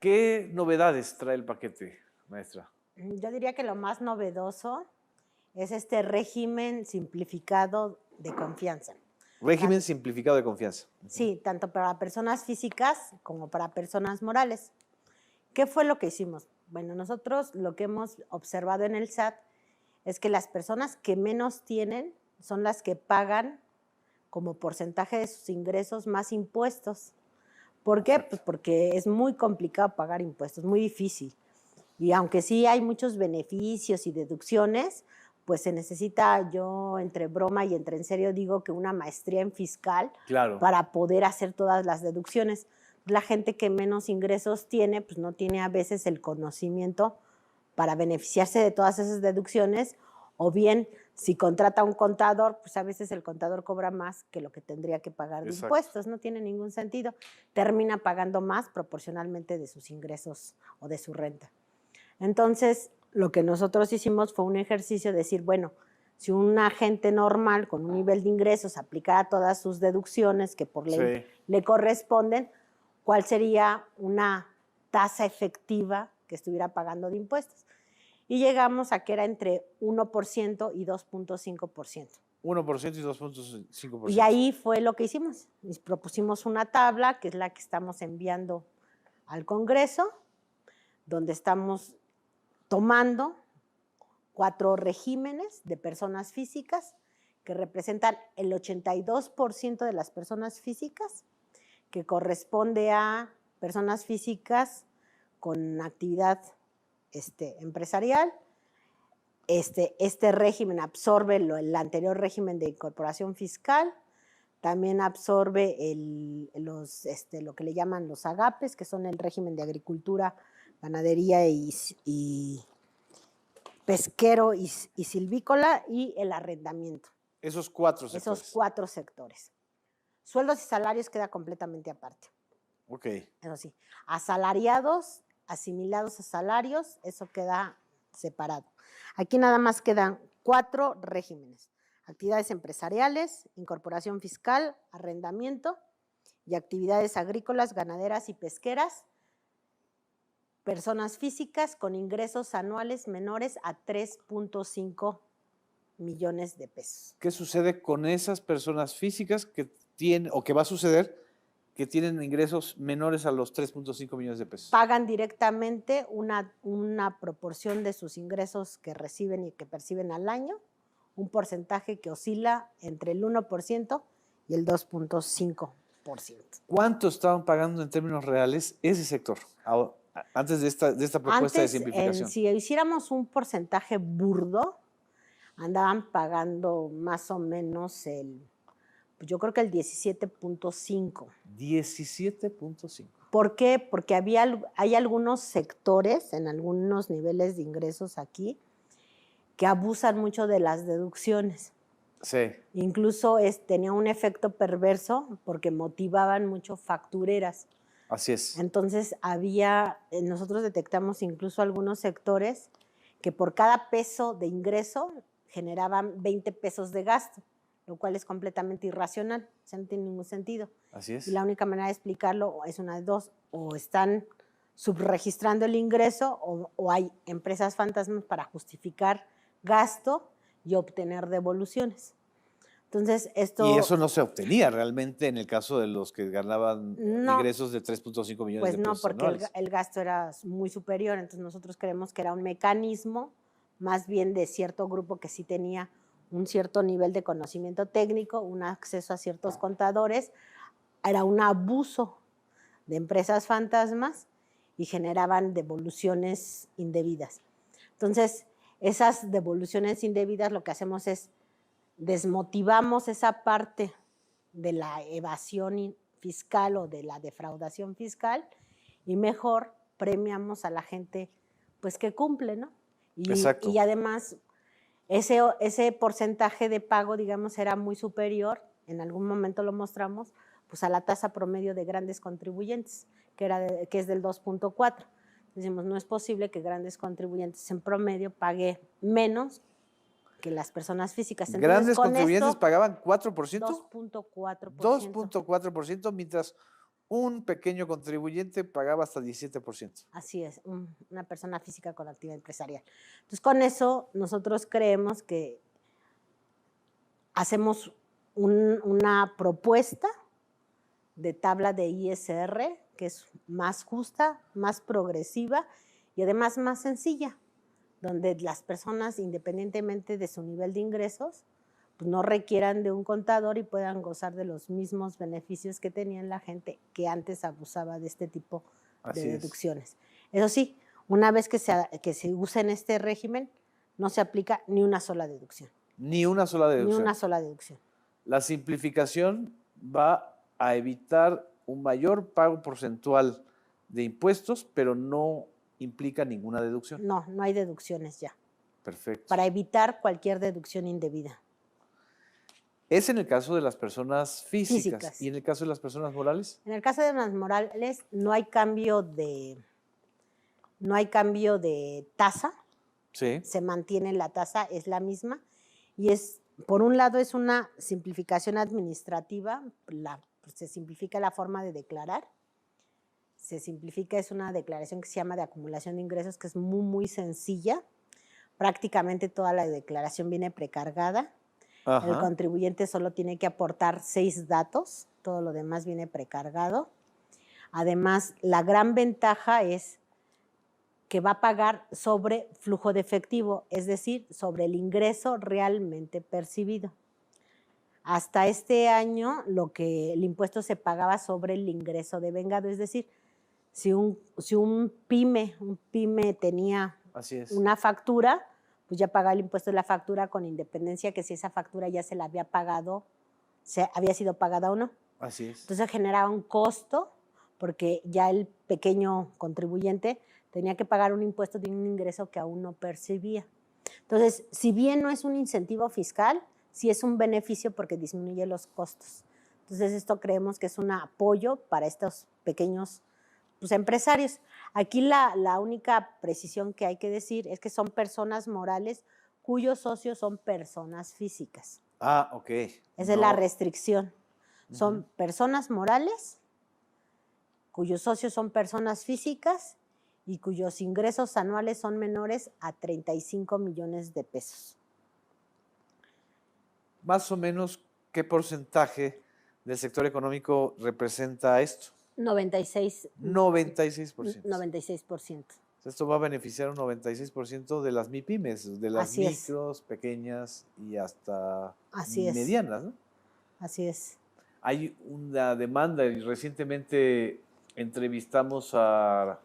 ¿Qué novedades trae el paquete, maestra? Yo diría que lo más novedoso es este régimen simplificado de confianza. Régimen simplificado de confianza. Sí, tanto para personas físicas como para personas morales. ¿Qué fue lo que hicimos? Bueno, nosotros lo que hemos observado en el SAT es que las personas que menos tienen son las que pagan como porcentaje de sus ingresos más impuestos. ¿Por qué? Pues porque es muy complicado pagar impuestos, muy difícil. Y aunque sí hay muchos beneficios y deducciones, pues se necesita, yo entre broma y entre en serio digo que una maestría en fiscal para poder hacer todas las deducciones. La gente que menos ingresos tiene, pues no tiene a veces el conocimiento para beneficiarse de todas esas deducciones, o bien si contrata a un contador, pues a veces el contador cobra más que lo que tendría que pagar de impuestos, no tiene ningún sentido, termina pagando más proporcionalmente de sus ingresos o de su renta. Entonces, lo que nosotros hicimos fue un ejercicio de decir, bueno, si una gente normal con un nivel de ingresos aplicara todas sus deducciones que por ley le corresponden, ¿cuál sería una tasa efectiva que estuviera pagando de impuestos? Y llegamos a que era entre 1% y 2.5%. 1% y 2.5%. Y ahí fue lo que hicimos. Les propusimos una tabla, que es la que estamos enviando al Congreso, donde estamos tomando 4 regímenes de personas físicas que representan el 82% de las personas físicas, que corresponde a personas físicas con actividad empresarial. Este régimen absorbe el anterior régimen de incorporación fiscal, también absorbe lo que le llaman los agapes, que son el régimen de agricultura, ganadería y pesquero y silvícola, y el arrendamiento. Esos 4 sectores. Esos 4 sectores. Sueldos y salarios queda completamente aparte. Ok. Eso sí, asalariados, asimilados a salarios, eso queda separado. Aquí nada más quedan 4 regímenes: actividades empresariales, incorporación fiscal, arrendamiento y actividades agrícolas, ganaderas y pesqueras, personas físicas con ingresos anuales menores a 3.5 millones de pesos. ¿Qué sucede con esas personas físicas que tienen, o que va a suceder, que tienen ingresos menores a los 3.5 millones de pesos? Pagan directamente una proporción de sus ingresos que reciben y que perciben al año, un porcentaje que oscila entre el 1% y el 2.5%. ¿Cuánto estaban pagando en términos reales ese sector antes de esta propuesta de simplificación? Si hiciéramos un porcentaje burdo, andaban pagando más o menos yo creo que el 17.5. 17.5. ¿Por qué? Porque hay algunos sectores en algunos niveles de ingresos aquí que abusan mucho de las deducciones. Sí. Incluso tenía un efecto perverso porque motivaban mucho factureras. Así es. Entonces nosotros detectamos incluso algunos sectores que por cada peso de ingreso generaban 20 pesos de gasto, lo cual es completamente irracional, o sea, no tiene ningún sentido. Así es. Y la única manera de explicarlo es una de dos: o están subregistrando el ingreso o hay empresas fantasmas para justificar gasto y obtener devoluciones. Entonces, y eso no se obtenía realmente en el caso de los que ganaban ingresos de 3.5 millones de pesos. Pues no, porque anuales. el gasto era muy superior, entonces nosotros creemos que era un mecanismo más bien de cierto grupo que sí tenía un cierto nivel de conocimiento técnico, un acceso a ciertos contadores, era un abuso de empresas fantasmas y generaban devoluciones indebidas. Entonces, esas devoluciones indebidas lo que hacemos es desmotivamos esa parte de la evasión fiscal o de la defraudación fiscal y mejor premiamos a la gente pues que cumple, ¿no? Exacto. Y además ese porcentaje de pago, digamos, era muy superior, en algún momento lo mostramos, pues a la tasa promedio de grandes contribuyentes, que es del 2.4. Decimos, no es posible que grandes contribuyentes en promedio pague menos que las personas físicas. Entonces, ¿grandes contribuyentes pagaban 4%? 2.4%. 2.4%, mientras un pequeño contribuyente pagaba hasta 17%. Así es, una persona física con actividad empresarial. Entonces, con eso nosotros creemos que hacemos una propuesta de tabla de ISR que es más justa, más progresiva y además más sencilla, donde las personas, independientemente de su nivel de ingresos, pues no requieran de un contador y puedan gozar de los mismos beneficios que tenían la gente que antes abusaba de este tipo de Así es. deducciones. Eso sí, una vez que se use en este régimen, no se aplica ni una sola deducción. Ni una sola Ni deducción. una sola deducción. La simplificación va a evitar un mayor pago porcentual de impuestos, pero no implica ninguna deducción. No, no hay deducciones ya. Perfecto. Para evitar cualquier deducción indebida. Es en el caso de las personas físicas. Físicas. ¿Y en el caso de las personas morales? En el caso de las morales no hay cambio de tasa, Sí. se mantiene la tasa, es la misma, y es, por un lado, es una simplificación administrativa, se simplifica la forma de declarar, es una declaración que se llama de acumulación de ingresos, que es muy, muy sencilla, prácticamente toda la declaración viene precargada, Ajá. el contribuyente solo tiene que aportar 6 datos, todo lo demás viene precargado. Además, la gran ventaja es que va a pagar sobre flujo de efectivo, es decir, sobre el ingreso realmente percibido. Hasta este año, el impuesto se pagaba sobre el ingreso de vengado, es decir, si un pyme tenía Así es. una factura, pues ya pagaba el impuesto de la factura con independencia que si esa factura ya se la había pagado, había sido pagada o no. Así es. Entonces generaba un costo porque ya el pequeño contribuyente tenía que pagar un impuesto de un ingreso que aún no percibía. Entonces, si bien no es un incentivo fiscal, sí es un beneficio porque disminuye los costos. Entonces, esto creemos que es un apoyo para estos pequeños empresarios. Aquí la única precisión que hay que decir es que son personas morales cuyos socios son personas físicas. Ah, ok. Esa es la restricción. Son personas morales cuyos socios son personas físicas y cuyos ingresos anuales son menores a 35 millones de pesos. Más o menos, ¿qué porcentaje del sector económico representa esto? 96%. 96%. Esto va a beneficiar un 96% de las MIPYMES, de las micros, pequeñas y hasta medianas, ¿no? Así es. Hay una demanda y recientemente entrevistamos a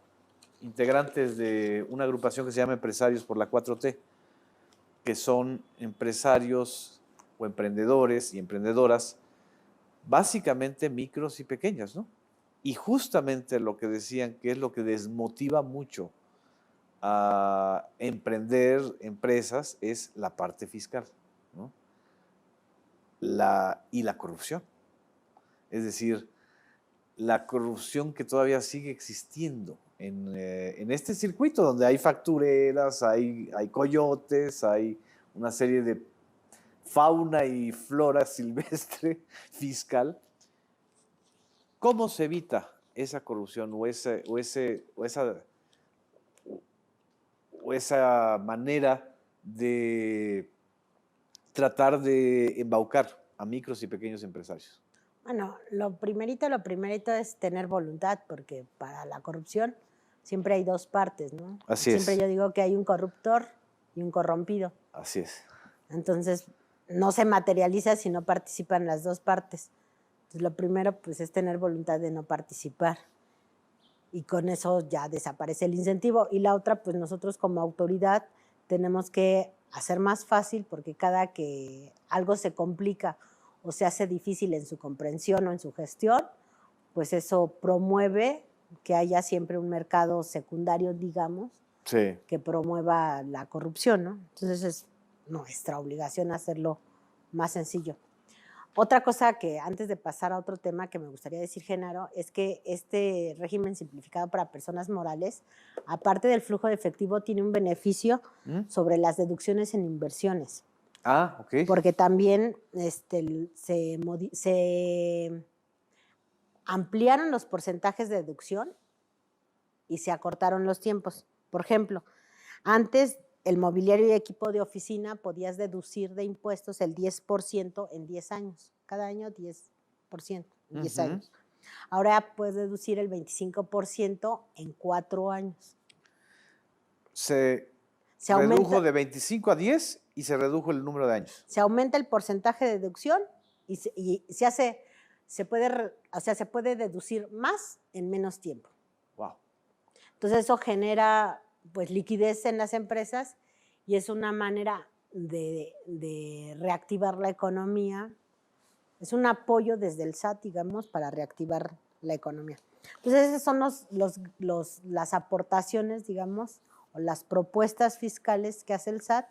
integrantes de una agrupación que se llama Empresarios por la 4T, que son empresarios o emprendedores y emprendedoras, básicamente micros y pequeñas, ¿no? Y justamente lo que decían que es lo que desmotiva mucho a emprender empresas es la parte fiscal, ¿no? Y la corrupción. Es decir, la corrupción que todavía sigue existiendo en este circuito donde hay factureras, hay coyotes, hay una serie de fauna y flora silvestre fiscal. ¿Cómo se evita esa corrupción o esa manera de tratar de embaucar a micros y pequeños empresarios? Bueno, lo primerito es tener voluntad, porque para la corrupción siempre hay dos partes, ¿no? Así es. Siempre yo digo que hay un corruptor y un corrompido. Así es. Entonces, no se materializa si no participan las dos partes. Entonces, lo primero, pues, es tener voluntad de no participar. Y con eso ya desaparece el incentivo. Y la otra, pues, nosotros como autoridad tenemos que hacer más fácil, porque cada que algo se complica o se hace difícil en su comprensión o en su gestión, pues eso promueve que haya siempre un mercado secundario, digamos, que promueva la corrupción, ¿no? Entonces es nuestra obligación hacerlo más sencillo. Otra cosa que antes de pasar a otro tema que me gustaría decir, Genaro, es que este régimen simplificado para personas morales, aparte del flujo de efectivo, tiene un beneficio sobre las deducciones en inversiones. Ah, ok. Porque también ampliaron los porcentajes de deducción y se acortaron los tiempos. Por ejemplo, antes el mobiliario y equipo de oficina podías deducir de impuestos el 10% en 10 años. Cada año 10% en 10 años. Ahora puedes deducir el 25% en 4 años. Se aumenta, redujo de 25 a 10 y se redujo el número de años. Se aumenta el porcentaje de deducción y se puede deducir más en menos tiempo. Wow. Entonces eso genera pues liquidez en las empresas y es una manera de reactivar la economía. Es un apoyo desde el SAT, digamos, para reactivar la economía. Entonces esas son las aportaciones, digamos, o las propuestas fiscales que hace el SAT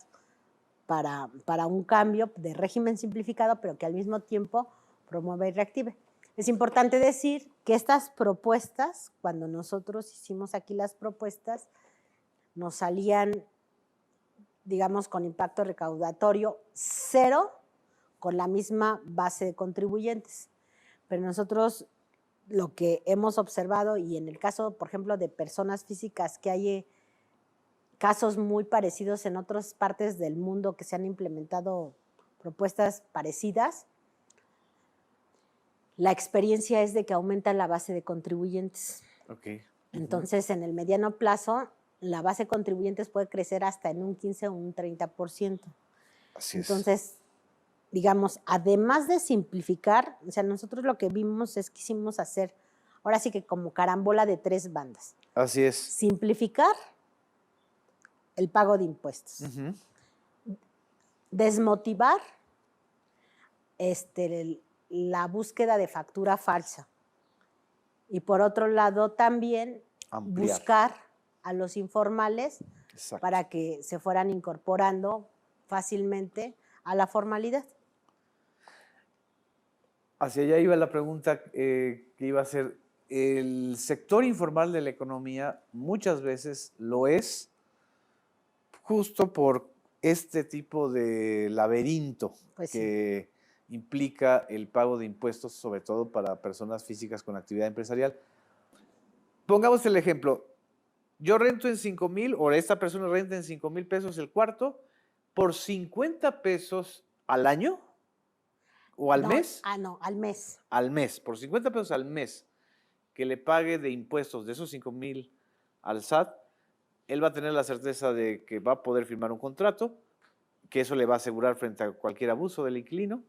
para un cambio de régimen simplificado, pero que al mismo tiempo promueva y reactive. Es importante decir que estas propuestas, cuando nosotros hicimos aquí las propuestas, nos salían, digamos, con impacto recaudatorio 0, con la misma base de contribuyentes. Pero nosotros lo que hemos observado, y en el caso, por ejemplo, de personas físicas, que hay casos muy parecidos en otras partes del mundo que se han implementado propuestas parecidas, la experiencia es de que aumenta la base de contribuyentes. Okay. Entonces, en el mediano plazo, la base de contribuyentes puede crecer hasta en un 15 o un 30%. Así es. Entonces, digamos, además de simplificar, o sea, nosotros lo que vimos es que quisimos hacer, ahora sí que como carambola de 3 bandas. Así es. Simplificar el pago de impuestos. Desmotivar la búsqueda de factura falsa. Y por otro lado también buscar a los informales. Exacto. Para que se fueran incorporando fácilmente a la formalidad. Hacia allá iba la pregunta que iba a ser. El sector informal de la economía muchas veces lo es justo por este tipo de laberinto pues que sí implica el pago de impuestos, sobre todo para personas físicas con actividad empresarial. Pongamos el ejemplo. Yo rento en 5,000, o esta persona renta en 5,000 pesos el cuarto, por 50 pesos al año o al mes. No, al mes. Al mes, por 50 pesos al mes que le pague de impuestos de esos 5,000 al SAT, él va a tener la certeza de que va a poder firmar un contrato, que eso le va a asegurar frente a cualquier abuso del inquilino,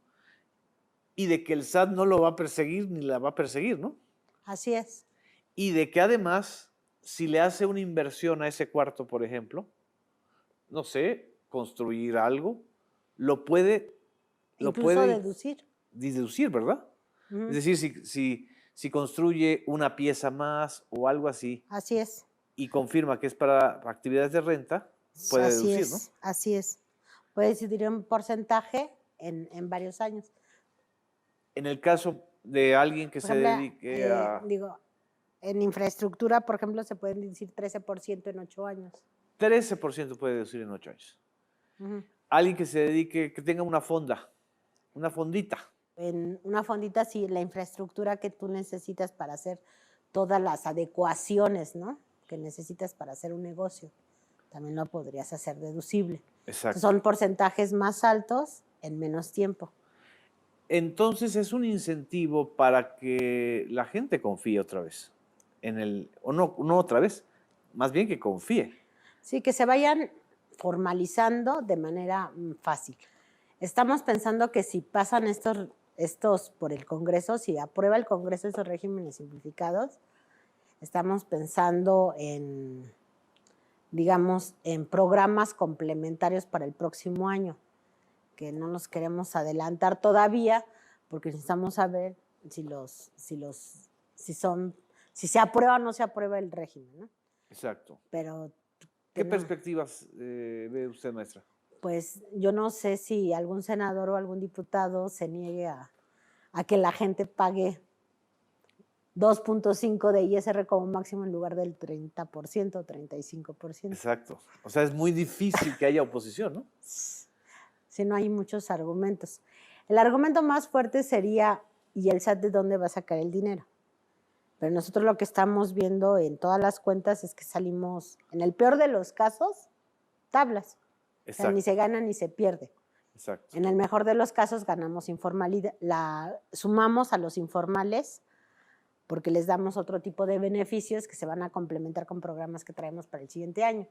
y de que el SAT no lo va a perseguir ni la va a perseguir, ¿no? Así es. Y de que además, si le hace una inversión a ese cuarto, por ejemplo, no sé, construir algo, lo puede deducir. Deducir, ¿verdad? Es decir, si construye una pieza más o algo así. Así es. Y confirma que es para actividades de renta, puede deducir, ¿no? Así es. Puede decidir un porcentaje en varios años. En el caso de alguien que se dedique a... en infraestructura, por ejemplo, se pueden deducir 13% en 8 años. 13% puede deducir en 8 años. Alguien que se dedique, que tenga una fonda, una fondita. En una fondita, sí, la infraestructura que tú necesitas para hacer todas las adecuaciones, ¿no?, que necesitas para hacer un negocio, también lo podrías hacer deducible. Exacto. Son porcentajes más altos en menos tiempo. Entonces es un incentivo para que la gente confíe otra vez o no otra vez, más bien que confíe. Sí, que se vayan formalizando de manera fácil. Estamos pensando que si pasan estos por el Congreso, si aprueba el Congreso esos regímenes simplificados, estamos pensando en, digamos, en programas complementarios para el próximo año, que no nos queremos adelantar todavía, porque necesitamos saber si se aprueba o no se aprueba el régimen, ¿no? Exacto. Pero ¿qué perspectivas ve usted, maestra? Pues yo no sé si algún senador o algún diputado se niegue a que la gente pague 2.5 de ISR como máximo en lugar del 30% o 35%. Exacto. O sea, es muy difícil que haya oposición, ¿no? Sí, no hay muchos argumentos. El argumento más fuerte sería, ¿y el SAT de dónde va a sacar el dinero? Pero nosotros lo que estamos viendo en todas las cuentas es que salimos, en el peor de los casos, tablas. O sea, ni se gana ni se pierde. Exacto. En el mejor de los casos ganamos informalidad, sumamos a los informales porque les damos otro tipo de beneficios que se van a complementar con programas que traemos para el siguiente año.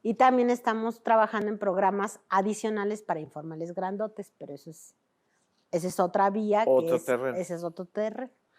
Y también estamos trabajando en programas adicionales para informales grandotes, pero esa es otra vía. Otro terreno. Ese es otro terreno.